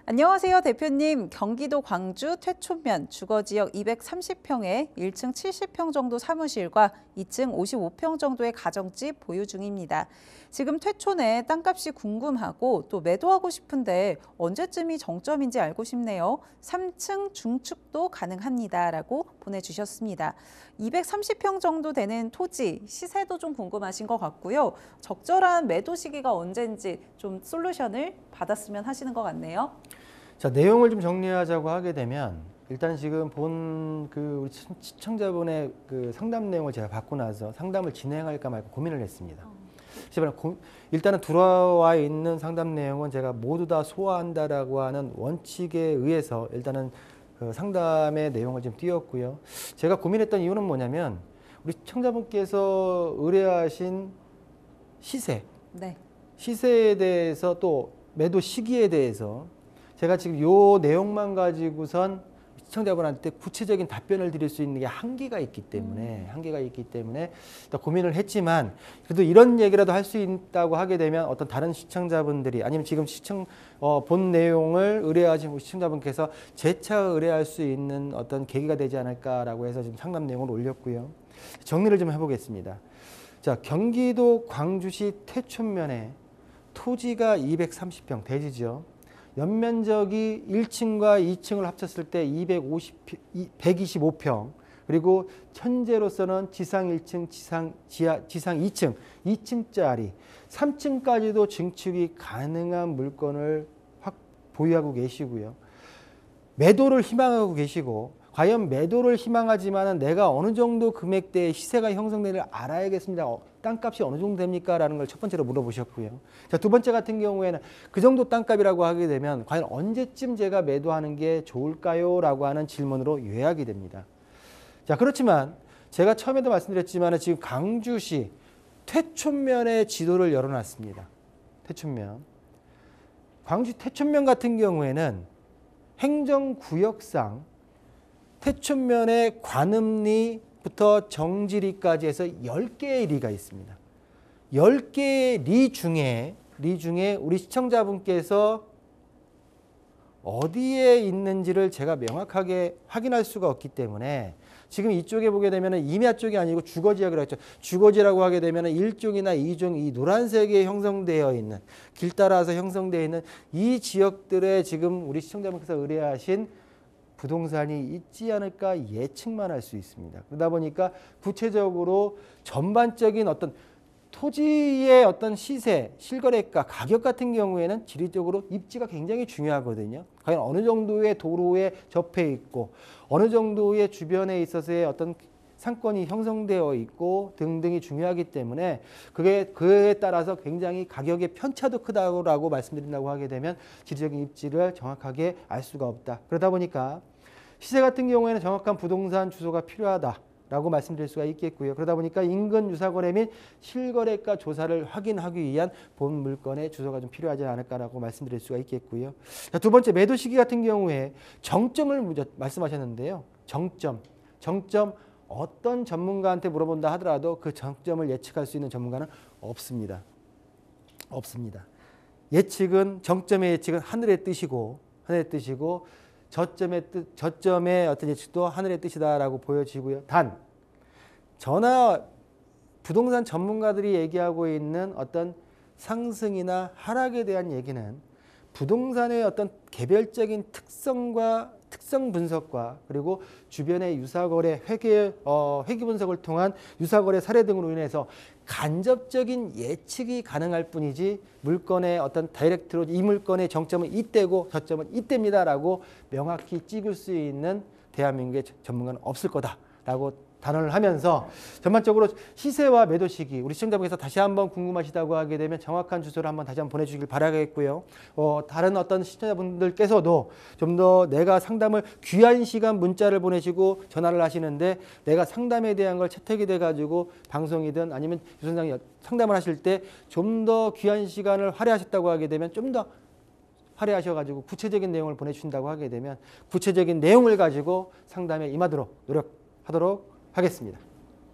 안녕하세요, 대표님. 경기도 광주 퇴촌면 주거지역 230평에 1층 70평 정도 사무실과 2층 55평 정도의 가정집 보유 중입니다. 지금 퇴촌에 땅값이 궁금하고 또 매도하고 싶은데 언제쯤이 정점인지 알고 싶네요. 3층 중축도 가능합니다. 라고 보내주셨습니다. 230평 정도 되는 토지, 시세도 좀 궁금하신 것 같고요. 적절한 매도 시기가 언제인지 좀 솔루션을 받았으면 하시는 것 같네요. 자, 내용을 좀 정리하자고 하게 되면 일단 지금 본 우리 시청자분의 상담 내용을 제가 받고 나서 상담을 진행할까 말까 고민을 했습니다. 일단은 들어와 있는 상담 내용은 제가 모두 다 소화한다라고 하는 원칙에 의해서 일단은 상담의 내용을 좀 띄웠고요. 제가 고민했던 이유는 뭐냐면 우리 시청자분께서 의뢰하신 시세, 네. 시세에 대해서 또 매도 시기에 대해서 제가 지금 요 내용만 가지고선 시청자분한테 구체적인 답변을 드릴 수 있는 게 한계가 있기 때문에 고민을 했지만 그래도 이런 얘기라도 할 수 있다고 하게 되면 어떤 다른 시청자분들이 아니면 지금 본 내용을 의뢰하신 시청자분께서 재차 의뢰할 수 있는 어떤 계기가 되지 않을까라고 해서 지금 상담 내용을 올렸고요. 정리를 좀 해보겠습니다. 자, 경기도 광주시 퇴촌면에 토지가 230평 대지죠. 연면적이 1층과 2층을 합쳤을 때 125평, 그리고 현재로서는 지상 1층, 지상 2층, 2층짜리 3층까지도 증축이 가능한 물건을 보유하고 계시고요. 매도를 희망하고 계시고, 과연 매도를 희망하지만 내가 어느 정도 금액대의 시세가 형성되는지를 알아야겠습니다. 땅값이 어느 정도 됩니까? 라는 걸 첫 번째로 물어보셨고요. 자, 두 번째 같은 경우에는 그 정도 땅값이라고 하게 되면 과연 언제쯤 제가 매도하는 게 좋을까요? 라고 하는 질문으로 요약이 됩니다. 자, 그렇지만 제가 처음에도 말씀드렸지만 지금 광주시 퇴촌면의 지도를 열어놨습니다. 퇴촌면. 광주 퇴촌면 같은 경우에는 행정구역상 퇴촌면의 관음리부터 정지리까지 해서 10개의 리가 있습니다. 10개의 리 중에 우리 시청자분께서 어디에 있는지를 제가 명확하게 확인할 수가 없기 때문에 지금 이쪽에 보게 되면 임야 쪽이 아니고 주거지역이라고 했죠. 주거지라고 하게 되면 1종이나 2종 이 노란색에 형성되어 있는 길 따라서 형성되어 있는 이 지역들에 지금 우리 시청자분께서 의뢰하신 부동산이 있지 않을까 예측만 할 수 있습니다. 그러다 보니까 구체적으로 전반적인 어떤 토지의 어떤 시세, 실거래가, 가격 같은 경우에는 지리적으로 입지가 굉장히 중요하거든요. 과연 어느 정도의 도로에 접해 있고 어느 정도의 주변에 있어서의 어떤 상권이 형성되어 있고 등등이 중요하기 때문에 그에 따라서 굉장히 가격의 편차도 크다고 말씀드린다고 하게 되면 지리적인 입지를 정확하게 알 수가 없다. 그러다 보니까 시세 같은 경우에는 정확한 부동산 주소가 필요하다라고 말씀드릴 수가 있겠고요. 그러다 보니까 인근 유사거래 및 실거래가 조사를 확인하기 위한 본 물건의 주소가 좀 필요하지 않을까라고 말씀드릴 수가 있겠고요. 자, 두 번째 매도 시기 같은 경우에 정점을 말씀하셨는데요. 정점 어떤 전문가한테 물어본다 하더라도 그 정점을 예측할 수 있는 전문가는 없습니다. 정점의 예측은 하늘의 뜻이고 저점의 어떤 예측도 하늘의 뜻이다라고 보여지고요. 단 저나 부동산 전문가들이 얘기하고 있는 어떤 상승이나 하락에 대한 얘기는 부동산의 어떤 개별적인 특성 분석과 그리고 주변의 유사거래 회계 분석을 통한 유사거래 사례 등으로 인해서 간접적인 예측이 가능할 뿐이지 물건의 어떤 다이렉트로 이 물건의 정점은 이때고 저점은 이때입니다라고 명확히 찍을 수 있는 대한민국의 전문가는 없을 거다라고 단언을 하면서 전반적으로 시세와 매도 시기 우리 시청자분께서 다시 한번 궁금하시다고 하게 되면 정확한 주소를 한번 다시 한번 보내주시길 바라겠고요. 다른 어떤 시청자분들께서도 좀 더 내가 상담을 귀한 시간 문자를 보내시고 전화를 하시는데 내가 상담에 대한 걸 채택이 돼가지고 방송이든 아니면 유선장이 상담을 하실 때 좀 더 귀한 시간을 할애하셨다고 하게 되면 좀 더 할애하셔가지고 구체적인 내용을 보내주신다고 하게 되면 구체적인 내용을 가지고 상담에 임하도록 노력하도록 하겠습니다.